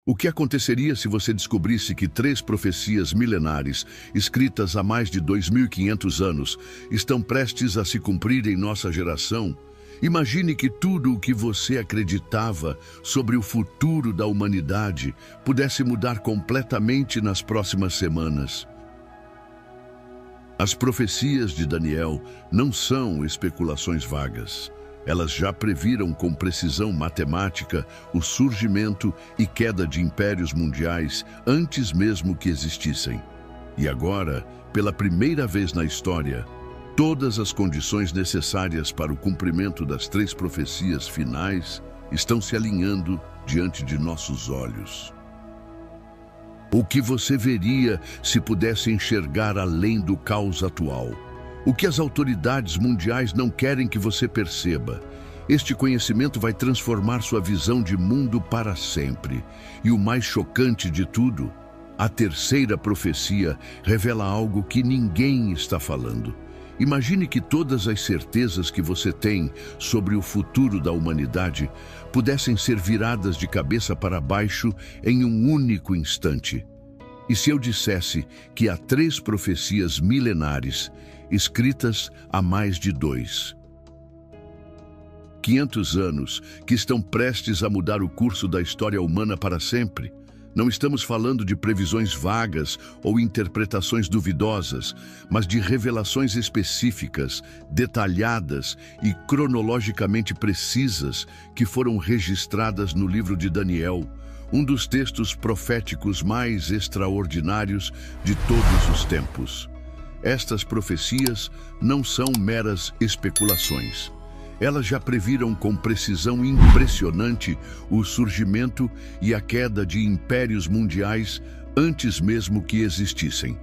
O que aconteceria se você descobrisse que 3 profecias milenares, escritas há mais de 2.500 anos, estão prestes a se cumprir em nossa geração? Imagine que tudo o que você acreditava sobre o futuro da humanidade pudesse mudar completamente nas próximas semanas. As profecias de Daniel não são especulações vagas. Elas já previram com precisão matemática o surgimento e queda de impérios mundiais antes mesmo que existissem. E agora, pela primeira vez na história, todas as condições necessárias para o cumprimento das 3 profecias finais estão se alinhando diante de nossos olhos. O que você veria se pudesse enxergar além do caos atual? O que as autoridades mundiais não querem que você perceba? Este conhecimento vai transformar sua visão de mundo para sempre. E o mais chocante de tudo, a 3ª profecia revela algo que ninguém está falando. Imagine que todas as certezas que você tem sobre o futuro da humanidade pudessem ser viradas de cabeça para baixo em um único instante. E se eu dissesse que há 3 profecias milenares escritas há mais de 500 anos, que estão prestes a mudar o curso da história humana para sempre? Não estamos falando de previsões vagas ou interpretações duvidosas, mas de revelações específicas, detalhadas e cronologicamente precisas que foram registradas no livro de Daniel, um dos textos proféticos mais extraordinários de todos os tempos. Estas profecias não são meras especulações. Elas já previram com precisão impressionante o surgimento e a queda de impérios mundiais antes mesmo que existissem.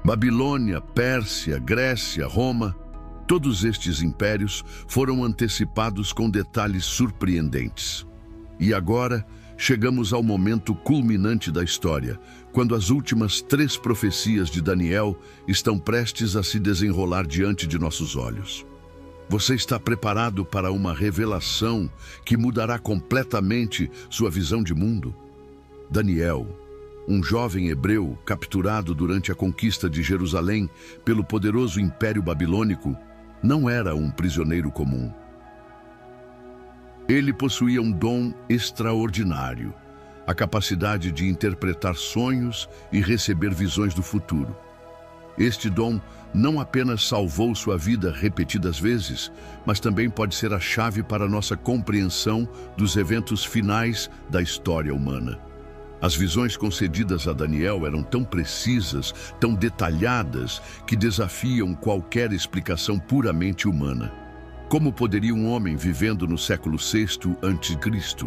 Babilônia, Pérsia, Grécia, Roma, todos estes impérios foram antecipados com detalhes surpreendentes. E agora, chegamos ao momento culminante da história, quando as últimas 3 profecias de Daniel estão prestes a se desenrolar diante de nossos olhos. Você está preparado para uma revelação que mudará completamente sua visão de mundo? Daniel, um jovem hebreu capturado durante a conquista de Jerusalém pelo poderoso Império Babilônico, não era um prisioneiro comum. Ele possuía um dom extraordinário, a capacidade de interpretar sonhos e receber visões do futuro. Este dom não apenas salvou sua vida repetidas vezes, mas também pode ser a chave para a nossa compreensão dos eventos finais da história humana. As visões concedidas a Daniel eram tão precisas, tão detalhadas, que desafiam qualquer explicação puramente humana. Como poderia um homem vivendo no século VI a.C.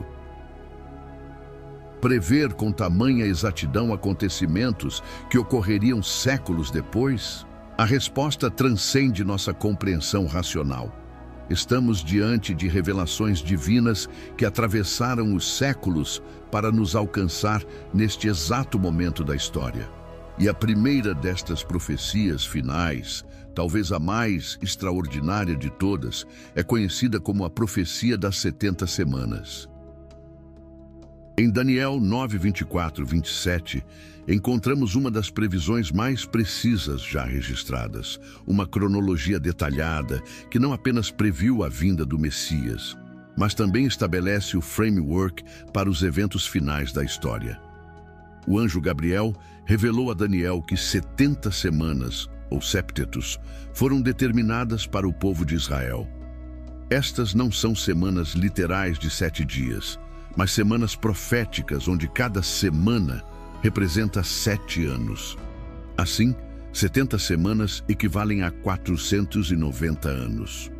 prever com tamanha exatidão acontecimentos que ocorreriam séculos depois? A resposta transcende nossa compreensão racional. Estamos diante de revelações divinas que atravessaram os séculos para nos alcançar neste exato momento da história. E a primeira destas profecias finais, talvez a mais extraordinária de todas, é conhecida como a profecia das 70 semanas. Em Daniel 9, 24, 27, encontramos uma das previsões mais precisas já registradas, uma cronologia detalhada que não apenas previu a vinda do Messias, mas também estabelece o framework para os eventos finais da história. O anjo Gabriel revelou a Daniel que 70 semanas, ou septetos, foram determinadas para o povo de Israel. Estas não são semanas literais de 7 dias, mas semanas proféticas onde cada semana representa 7 anos. Assim, 70 semanas equivalem a 490 anos.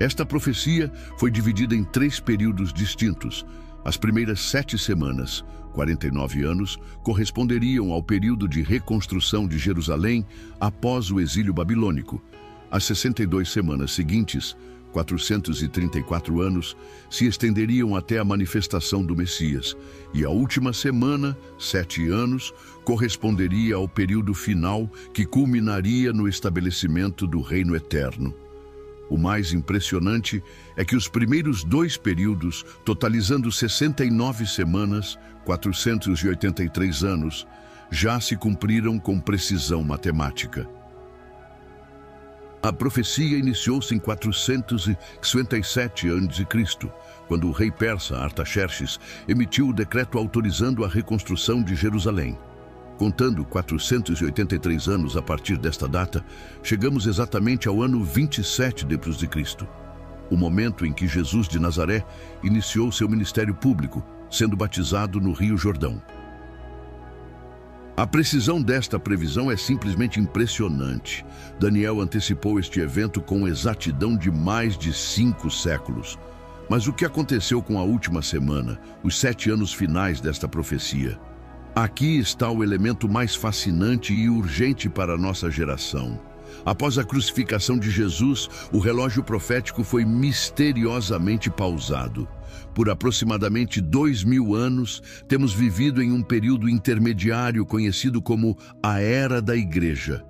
Esta profecia foi dividida em 3 períodos distintos. As primeiras 7 semanas, 49 anos, corresponderiam ao período de reconstrução de Jerusalém após o exílio babilônico. As 62 semanas seguintes, 434 anos, se estenderiam até a manifestação do Messias, e a última semana, 7 anos, corresponderia ao período final que culminaria no estabelecimento do reino eterno. O mais impressionante é que os primeiros 2 períodos, totalizando 69 semanas, 483 anos, já se cumpriram com precisão matemática. A profecia iniciou-se em 457 a.C., quando o rei persa Artaxerxes emitiu o decreto autorizando a reconstrução de Jerusalém. Contando 483 anos a partir desta data, chegamos exatamente ao ano 27 d.C., o momento em que Jesus de Nazaré iniciou seu ministério público, sendo batizado no Rio Jordão. A precisão desta previsão é simplesmente impressionante. Daniel antecipou este evento com exatidão de mais de 5 séculos. Mas o que aconteceu com a última semana, os 7 anos finais desta profecia? Aqui está o elemento mais fascinante e urgente para a nossa geração. Após a crucificação de Jesus, o relógio profético foi misteriosamente pausado. Por aproximadamente 2000 anos, temos vivido em um período intermediário conhecido como a Era da Igreja.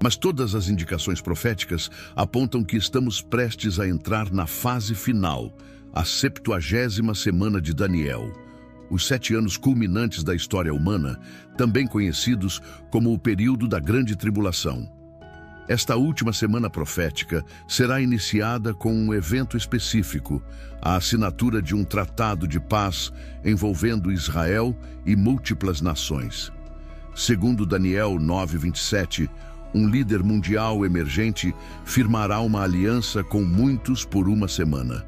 Mas todas as indicações proféticas apontam que estamos prestes a entrar na fase final, a 70ª semana de Daniel. Os 7 anos culminantes da história humana, também conhecidos como o período da Grande Tribulação. Esta última semana profética será iniciada com um evento específico, a assinatura de um tratado de paz envolvendo Israel e múltiplas nações. Segundo Daniel 9:27, um líder mundial emergente firmará uma aliança com muitos por uma semana.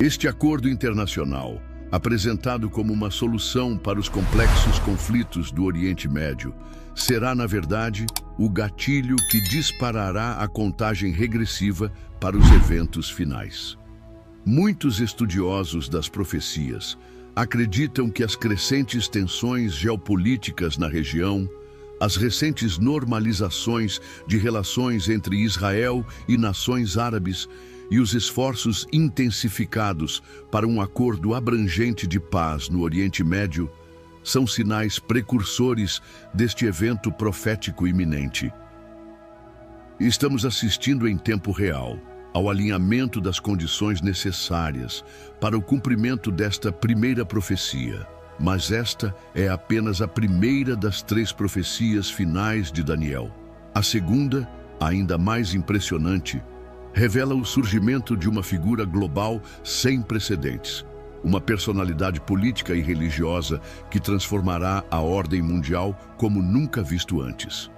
Este acordo internacional, apresentado como uma solução para os complexos conflitos do Oriente Médio, será, na verdade, o gatilho que disparará a contagem regressiva para os eventos finais. Muitos estudiosos das profecias acreditam que as crescentes tensões geopolíticas na região, as recentes normalizações de relações entre Israel e nações árabes e os esforços intensificados para um acordo abrangente de paz no Oriente Médio são sinais precursores deste evento profético iminente. Estamos assistindo em tempo real ao alinhamento das condições necessárias para o cumprimento desta primeira profecia. Mas esta é apenas a primeira das 3 profecias finais de Daniel. A segunda, ainda mais impressionante, revela o surgimento de uma figura global sem precedentes. Uma personalidade política e religiosa que transformará a ordem mundial como nunca visto antes.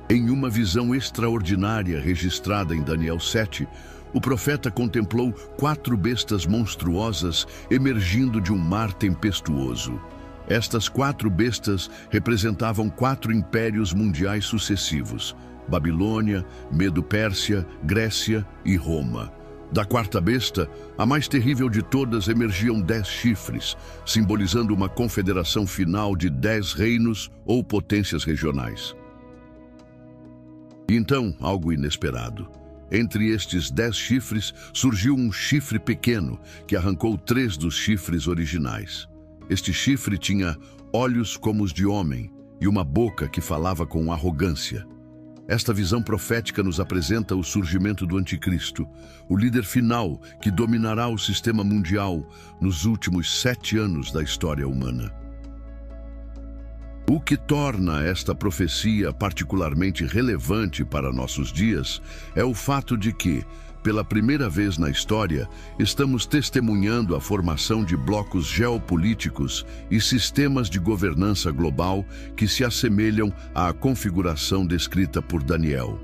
Em uma visão extraordinária registrada em Daniel 7, o profeta contemplou 4 bestas monstruosas emergindo de um mar tempestuoso. Estas 4 bestas representavam 4 impérios mundiais sucessivos: Babilônia, Medo-Pérsia, Grécia e Roma. Da 4ª besta, a mais terrível de todas, emergiam 10 chifres, simbolizando uma confederação final de 10 reinos ou potências regionais. E então, algo inesperado. Entre estes 10 chifres, surgiu um chifre pequeno, que arrancou 3 dos chifres originais. Este chifre tinha olhos como os de homem e uma boca que falava com arrogância. Esta visão profética nos apresenta o surgimento do Anticristo, o líder final que dominará o sistema mundial nos últimos 7 anos da história humana. O que torna esta profecia particularmente relevante para nossos dias é o fato de que, pela primeira vez na história, estamos testemunhando a formação de blocos geopolíticos e sistemas de governança global que se assemelham à configuração descrita por Daniel.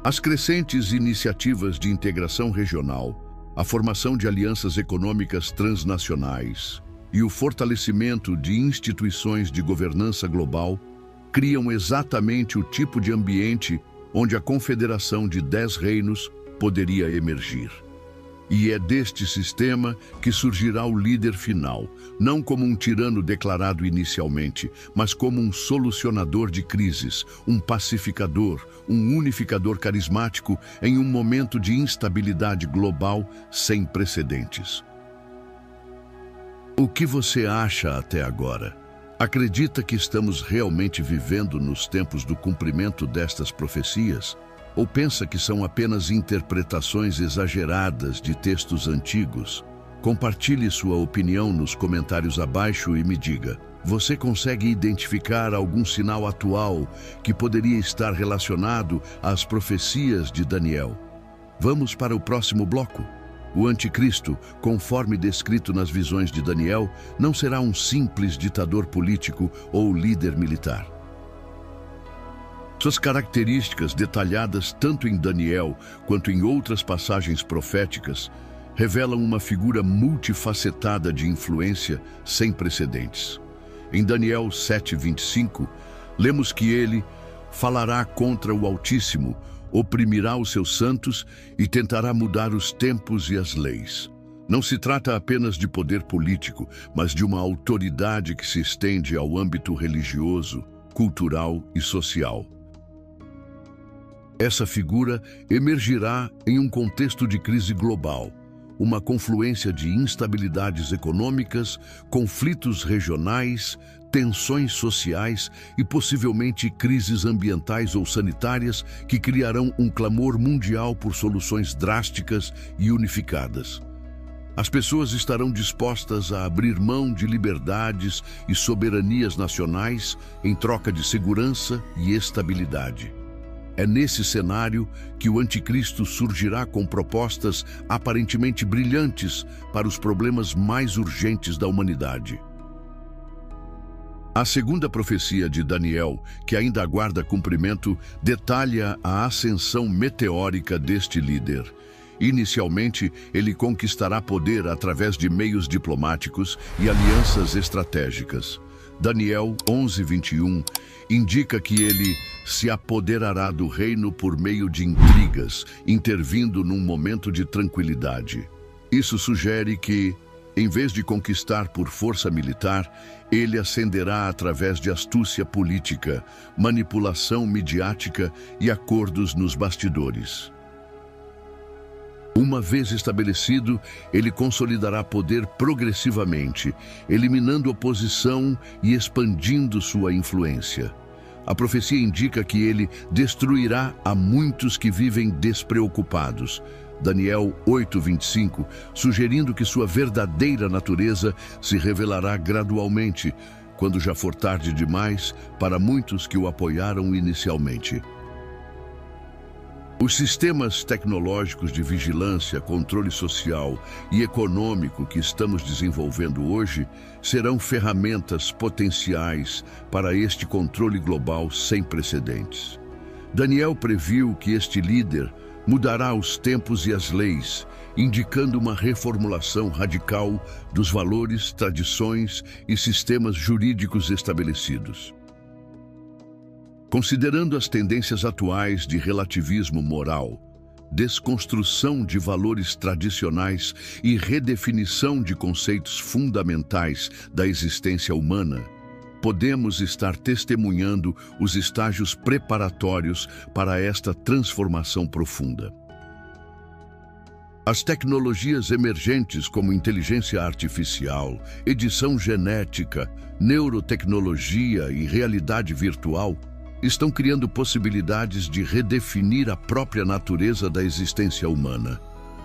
As crescentes iniciativas de integração regional, a formação de alianças econômicas transnacionais e o fortalecimento de instituições de governança global criam exatamente o tipo de ambiente onde a confederação de 10 reinos poderia emergir. E é deste sistema que surgirá o líder final, não como um tirano declarado inicialmente, mas como um solucionador de crises, um pacificador, um unificador carismático em um momento de instabilidade global sem precedentes. O que você acha até agora? Acredita que estamos realmente vivendo nos tempos do cumprimento destas profecias? Ou pensa que são apenas interpretações exageradas de textos antigos? Compartilhe sua opinião nos comentários abaixo e me diga: você consegue identificar algum sinal atual que poderia estar relacionado às profecias de Daniel? Vamos para o próximo bloco. O anticristo, conforme descrito nas visões de Daniel, não será um simples ditador político ou líder militar. Suas características, detalhadas tanto em Daniel quanto em outras passagens proféticas, revelam uma figura multifacetada de influência sem precedentes. Em Daniel 7:25, lemos que ele falará contra o Altíssimo, oprimirá os seus santos e tentará mudar os tempos e as leis. Não se trata apenas de poder político, mas de uma autoridade que se estende ao âmbito religioso, cultural e social. Essa figura emergirá em um contexto de crise global, uma confluência de instabilidades econômicas, conflitos regionais, tensões sociais e possivelmente crises ambientais ou sanitárias que criarão um clamor mundial por soluções drásticas e unificadas. As pessoas estarão dispostas a abrir mão de liberdades e soberanias nacionais em troca de segurança e estabilidade. É nesse cenário que o anticristo surgirá com propostas aparentemente brilhantes para os problemas mais urgentes da humanidade. A segunda profecia de Daniel, que ainda aguarda cumprimento, detalha a ascensão meteórica deste líder. Inicialmente, ele conquistará poder através de meios diplomáticos e alianças estratégicas. Daniel 11:21 indica que ele se apoderará do reino por meio de intrigas, intervindo num momento de tranquilidade. Isso sugere que, em vez de conquistar por força militar, ele ascenderá através de astúcia política, manipulação midiática e acordos nos bastidores. Uma vez estabelecido, ele consolidará poder progressivamente, eliminando oposição e expandindo sua influência. A profecia indica que ele destruirá a muitos que vivem despreocupados. Daniel 8:25, sugerindo que sua verdadeira natureza se revelará gradualmente, quando já for tarde demais para muitos que o apoiaram inicialmente. Os sistemas tecnológicos de vigilância, controle social e econômico que estamos desenvolvendo hoje serão ferramentas potenciais para este controle global sem precedentes. Daniel previu que este líder mudará os tempos e as leis, indicando uma reformulação radical dos valores, tradições e sistemas jurídicos estabelecidos. Considerando as tendências atuais de relativismo moral, desconstrução de valores tradicionais e redefinição de conceitos fundamentais da existência humana, podemos estar testemunhando os estágios preparatórios para esta transformação profunda. As tecnologias emergentes como inteligência artificial, edição genética, neurotecnologia e realidade virtual estão criando possibilidades de redefinir a própria natureza da existência humana.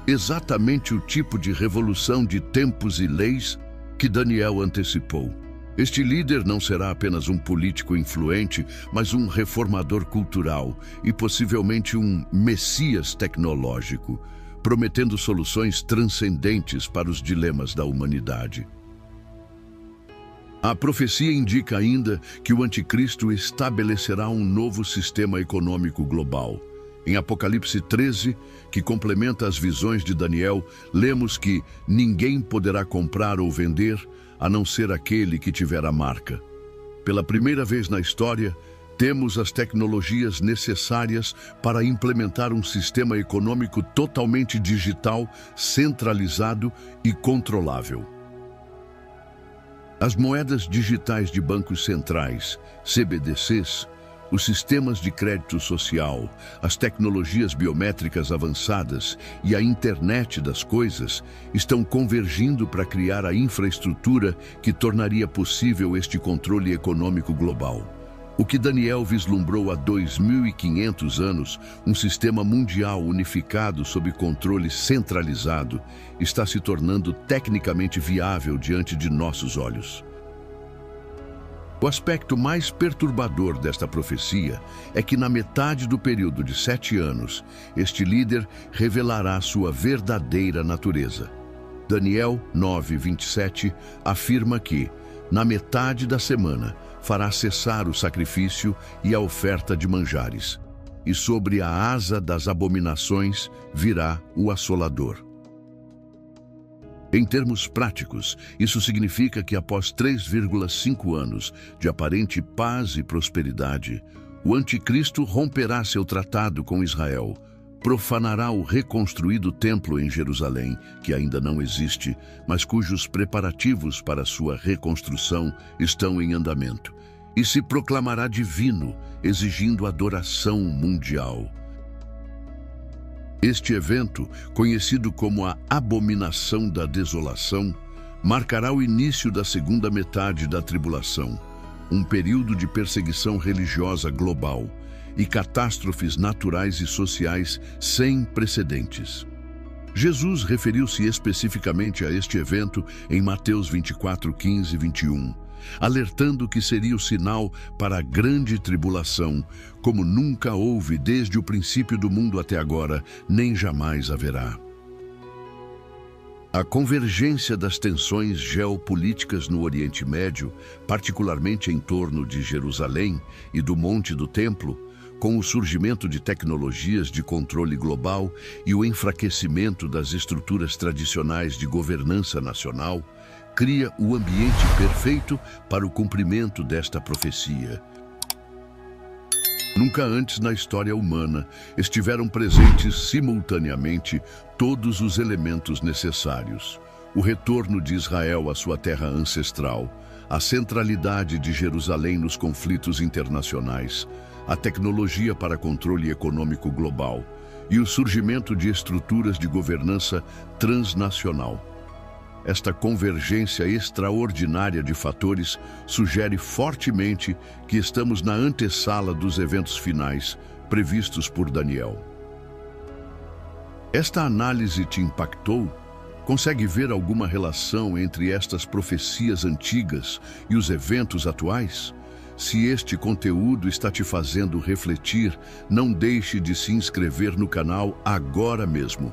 Exatamente o tipo de revolução de tempos e leis que Daniel antecipou. Este líder não será apenas um político influente, mas um reformador cultural e possivelmente um messias tecnológico, prometendo soluções transcendentes para os dilemas da humanidade. A profecia indica ainda que o anticristo estabelecerá um novo sistema econômico global. Em Apocalipse 13, que complementa as visões de Daniel, lemos que ninguém poderá comprar ou vender a não ser aquele que tiver a marca. Pela primeira vez na história, temos as tecnologias necessárias para implementar um sistema econômico totalmente digital, centralizado e controlável. As moedas digitais de bancos centrais, CBDCs, Os sistemas de crédito social, as tecnologias biométricas avançadas e a internet das coisas estão convergindo para criar a infraestrutura que tornaria possível este controle econômico global. O que Daniel vislumbrou há 2.500 anos, um sistema mundial unificado sob controle centralizado, está se tornando tecnicamente viável diante de nossos olhos. O aspecto mais perturbador desta profecia é que na metade do período de 7 anos, este líder revelará sua verdadeira natureza. Daniel 9:27 afirma que, na metade da semana, fará cessar o sacrifício e a oferta de manjares, e sobre a asa das abominações virá o assolador. Em termos práticos, isso significa que após 3,5 anos de aparente paz e prosperidade, o anticristo romperá seu tratado com Israel, profanará o reconstruído templo em Jerusalém, que ainda não existe, mas cujos preparativos para sua reconstrução estão em andamento, e se proclamará divino, exigindo adoração mundial. Este evento, conhecido como a Abominação da Desolação, marcará o início da segunda metade da tribulação, um período de perseguição religiosa global e catástrofes naturais e sociais sem precedentes. Jesus referiu-se especificamente a este evento em Mateus 24:15 e 21, alertando que seria o sinal para a grande tribulação, como nunca houve desde o princípio do mundo até agora, nem jamais haverá. A convergência das tensões geopolíticas no Oriente Médio, particularmente em torno de Jerusalém e do Monte do Templo, com o surgimento de tecnologias de controle global e o enfraquecimento das estruturas tradicionais de governança nacional, cria o ambiente perfeito para o cumprimento desta profecia. Nunca antes na história humana estiveram presentes simultaneamente todos os elementos necessários: o retorno de Israel à sua terra ancestral, a centralidade de Jerusalém nos conflitos internacionais, a tecnologia para controle econômico global e o surgimento de estruturas de governança transnacional. Esta convergência extraordinária de fatores sugere fortemente que estamos na antessala dos eventos finais previstos por Daniel. Esta análise te impactou? Consegue ver alguma relação entre estas profecias antigas e os eventos atuais? Se este conteúdo está te fazendo refletir, não deixe de se inscrever no canal agora mesmo.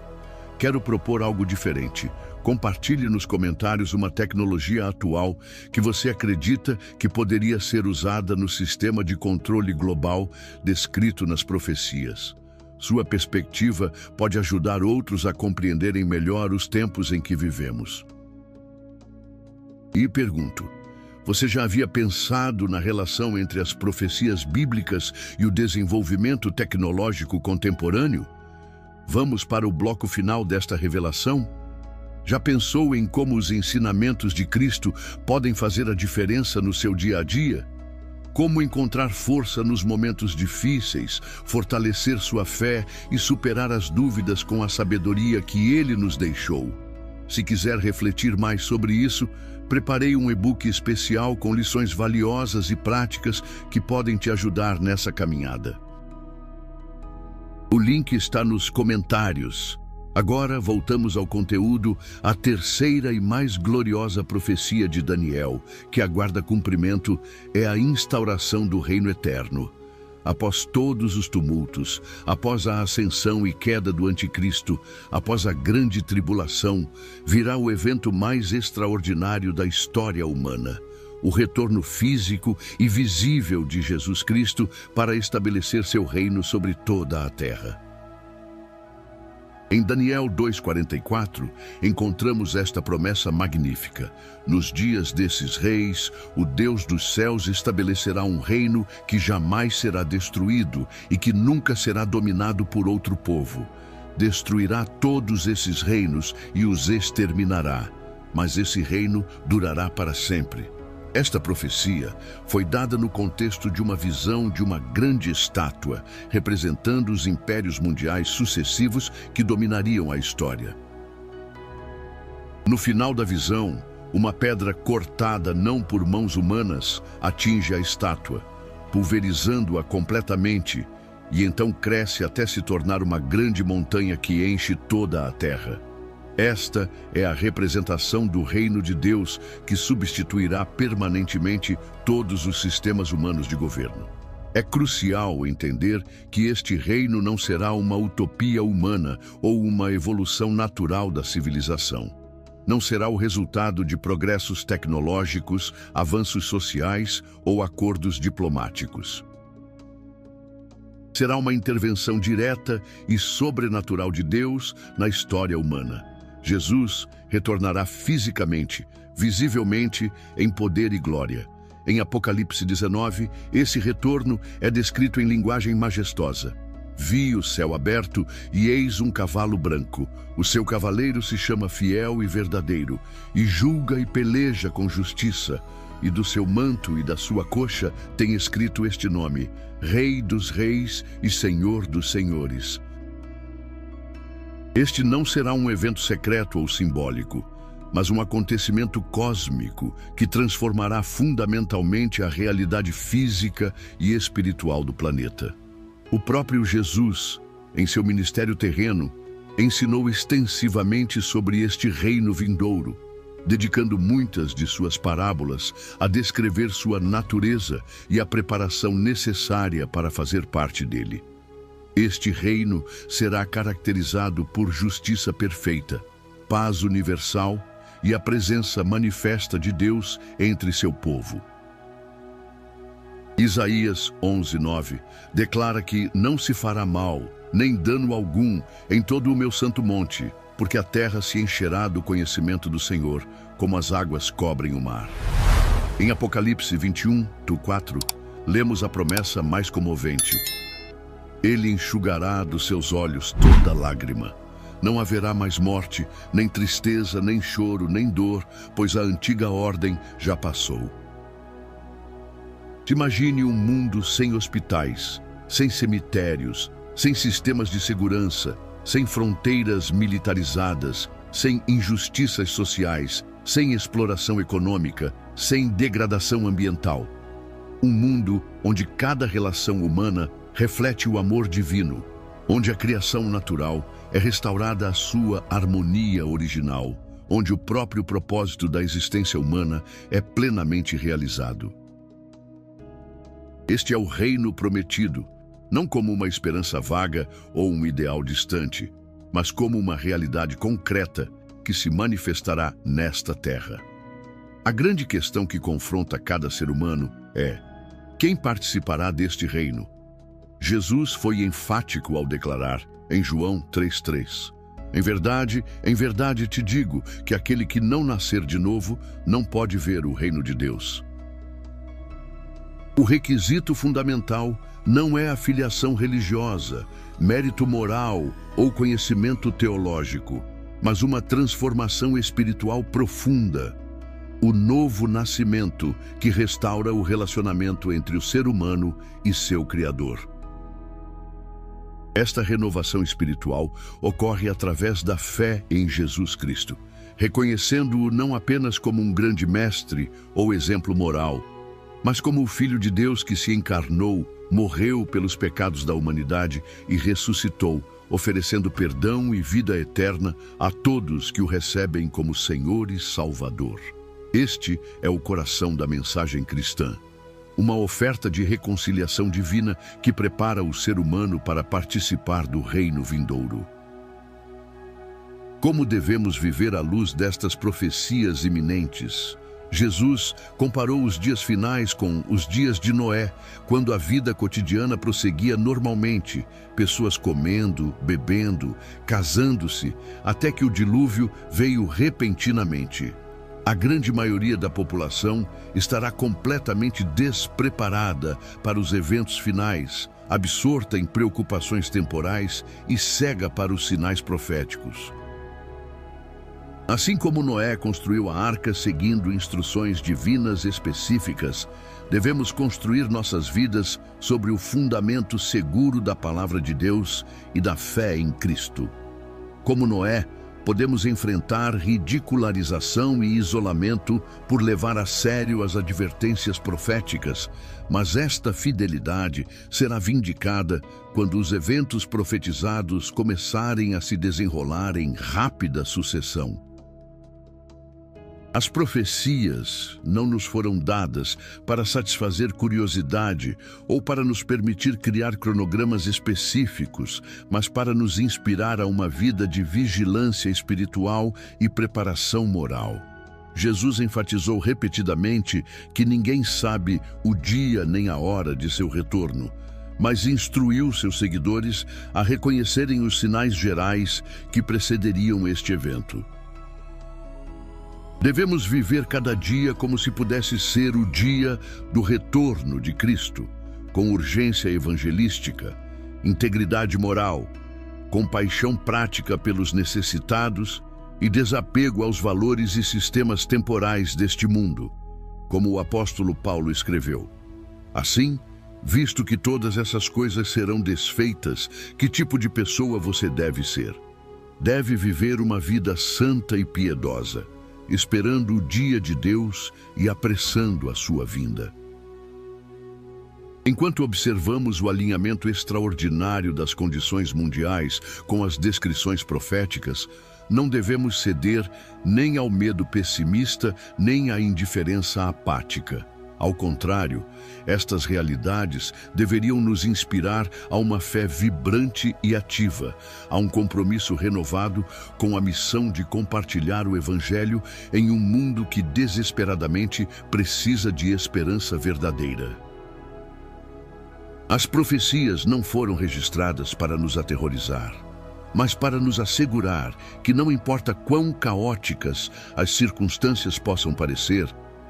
Quero propor algo diferente. Compartilhe nos comentários uma tecnologia atual que você acredita que poderia ser usada no sistema de controle global descrito nas profecias. Sua perspectiva pode ajudar outros a compreenderem melhor os tempos em que vivemos. E pergunto: você já havia pensado na relação entre as profecias bíblicas e o desenvolvimento tecnológico contemporâneo? Vamos para o bloco final desta revelação? Já pensou em como os ensinamentos de Cristo podem fazer a diferença no seu dia a dia? Como encontrar força nos momentos difíceis, fortalecer sua fé e superar as dúvidas com a sabedoria que Ele nos deixou? Se quiser refletir mais sobre isso, preparei um e-book especial com lições valiosas e práticas que podem te ajudar nessa caminhada. O link está nos comentários. Agora voltamos ao conteúdo, a terceira e mais gloriosa profecia de Daniel, que aguarda cumprimento, é a instauração do reino eterno. Após todos os tumultos, após a ascensão e queda do anticristo, após a grande tribulação, virá o evento mais extraordinário da história humana: o retorno físico e visível de Jesus Cristo para estabelecer seu reino sobre toda a terra. Em Daniel 2:44, encontramos esta promessa magnífica: nos dias desses reis, o Deus dos céus estabelecerá um reino que jamais será destruído e que nunca será dominado por outro povo. Destruirá todos esses reinos e os exterminará, mas esse reino durará para sempre. Esta profecia foi dada no contexto de uma visão de uma grande estátua, representando os impérios mundiais sucessivos que dominariam a história. No final da visão, uma pedra cortada não por mãos humanas atinge a estátua, pulverizando-a completamente, e então cresce até se tornar uma grande montanha que enche toda a terra. Esta é a representação do reino de Deus que substituirá permanentemente todos os sistemas humanos de governo. É crucial entender que este reino não será uma utopia humana ou uma evolução natural da civilização. Não será o resultado de progressos tecnológicos, avanços sociais ou acordos diplomáticos. Será uma intervenção direta e sobrenatural de Deus na história humana. Jesus retornará fisicamente, visivelmente, em poder e glória. Em Apocalipse 19, esse retorno é descrito em linguagem majestosa. Vi o céu aberto e eis um cavalo branco. O seu cavaleiro se chama Fiel e Verdadeiro, e julga e peleja com justiça. E do seu manto e da sua coxa tem escrito este nome: Rei dos Reis e Senhor dos Senhores. Este não será um evento secreto ou simbólico, mas um acontecimento cósmico que transformará fundamentalmente a realidade física e espiritual do planeta. O próprio Jesus, em seu ministério terreno, ensinou extensivamente sobre este reino vindouro, dedicando muitas de suas parábolas a descrever sua natureza e a preparação necessária para fazer parte dele. Este reino será caracterizado por justiça perfeita, paz universal e a presença manifesta de Deus entre seu povo. Isaías 11:9 declara que não se fará mal, nem dano algum, em todo o meu santo monte, porque a terra se encherá do conhecimento do Senhor, como as águas cobrem o mar. Em Apocalipse 21:4, lemos a promessa mais comovente: Ele enxugará dos seus olhos toda lágrima. Não haverá mais morte, nem tristeza, nem choro, nem dor, pois a antiga ordem já passou. Imagine um mundo sem hospitais, sem cemitérios, sem sistemas de segurança, sem fronteiras militarizadas, sem injustiças sociais, sem exploração econômica, sem degradação ambiental. Um mundo onde cada relação humana reflete o amor divino, onde a criação natural é restaurada à sua harmonia original, onde o próprio propósito da existência humana é plenamente realizado. Este é o reino prometido, não como uma esperança vaga ou um ideal distante, mas como uma realidade concreta que se manifestará nesta terra. A grande questão que confronta cada ser humano é: quem participará deste reino? Jesus foi enfático ao declarar, em João 3:3, em verdade te digo que aquele que não nascer de novo não pode ver o reino de Deus. O requisito fundamental não é a filiação religiosa, mérito moral ou conhecimento teológico, mas uma transformação espiritual profunda, o novo nascimento que restaura o relacionamento entre o ser humano e seu Criador. Esta renovação espiritual ocorre através da fé em Jesus Cristo, reconhecendo-o não apenas como um grande mestre ou exemplo moral, mas como o Filho de Deus que se encarnou, morreu pelos pecados da humanidade e ressuscitou, oferecendo perdão e vida eterna a todos que o recebem como Senhor e Salvador. Este é o coração da mensagem cristã, uma oferta de reconciliação divina que prepara o ser humano para participar do reino vindouro. Como devemos viver à luz destas profecias iminentes? Jesus comparou os dias finais com os dias de Noé, quando a vida cotidiana prosseguia normalmente, pessoas comendo, bebendo, casando-se, até que o dilúvio veio repentinamente. A grande maioria da população estará completamente despreparada para os eventos finais, absorta em preocupações temporais e cega para os sinais proféticos. Assim como Noé construiu a arca seguindo instruções divinas específicas, devemos construir nossas vidas sobre o fundamento seguro da palavra de Deus e da fé em Cristo. Como Noé, podemos enfrentar ridicularização e isolamento por levar a sério as advertências proféticas, mas esta fidelidade será vindicada quando os eventos profetizados começarem a se desenrolar em rápida sucessão. As profecias não nos foram dadas para satisfazer curiosidade ou para nos permitir criar cronogramas específicos, mas para nos inspirar a uma vida de vigilância espiritual e preparação moral. Jesus enfatizou repetidamente que ninguém sabe o dia nem a hora de seu retorno, mas instruiu seus seguidores a reconhecerem os sinais gerais que precederiam este evento. Devemos viver cada dia como se pudesse ser o dia do retorno de Cristo, com urgência evangelística, integridade moral, compaixão prática pelos necessitados e desapego aos valores e sistemas temporais deste mundo, como o apóstolo Paulo escreveu. Assim, visto que todas essas coisas serão desfeitas, que tipo de pessoa você deve ser? Deve viver uma vida santa e piedosa, esperando o dia de Deus e apressando a sua vinda. Enquanto observamos o alinhamento extraordinário das condições mundiais com as descrições proféticas, não devemos ceder nem ao medo pessimista, nem à indiferença apática. Ao contrário, estas realidades deveriam nos inspirar a uma fé vibrante e ativa, a um compromisso renovado com a missão de compartilhar o Evangelho em um mundo que desesperadamente precisa de esperança verdadeira. As profecias não foram registradas para nos aterrorizar, mas para nos assegurar que não importa quão caóticas as circunstâncias possam parecer,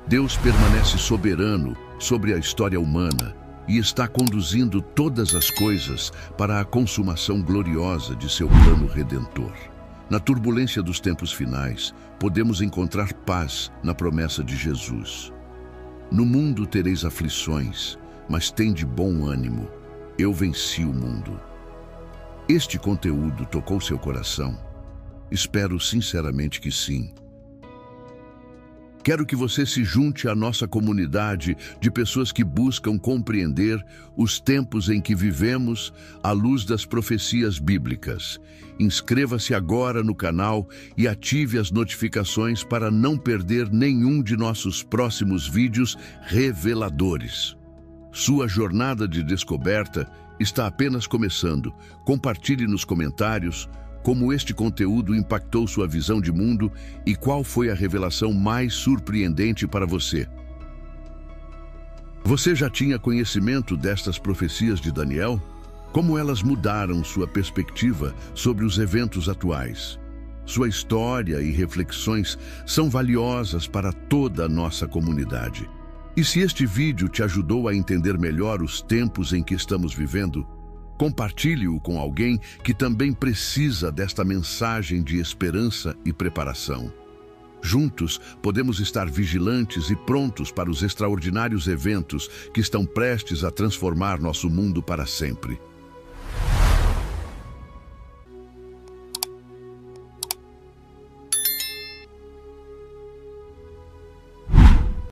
Deus permanece soberano sobre a história humana e está conduzindo todas as coisas para a consumação gloriosa de seu plano redentor. Na turbulência dos tempos finais, podemos encontrar paz na promessa de Jesus. No mundo tereis aflições, mas tende bom ânimo. Eu venci o mundo. Este conteúdo tocou seu coração? Espero sinceramente que sim. Quero que você se junte à nossa comunidade de pessoas que buscam compreender os tempos em que vivemos à luz das profecias bíblicas. Inscreva-se agora no canal e ative as notificações para não perder nenhum de nossos próximos vídeos reveladores. Sua jornada de descoberta está apenas começando. Compartilhe nos comentários como este conteúdo impactou sua visão de mundo e qual foi a revelação mais surpreendente para você. Você já tinha conhecimento destas profecias de Daniel? Como elas mudaram sua perspectiva sobre os eventos atuais? Sua história e reflexões são valiosas para toda a nossa comunidade. E se este vídeo te ajudou a entender melhor os tempos em que estamos vivendo, compartilhe-o com alguém que também precisa desta mensagem de esperança e preparação. Juntos, podemos estar vigilantes e prontos para os extraordinários eventos que estão prestes a transformar nosso mundo para sempre.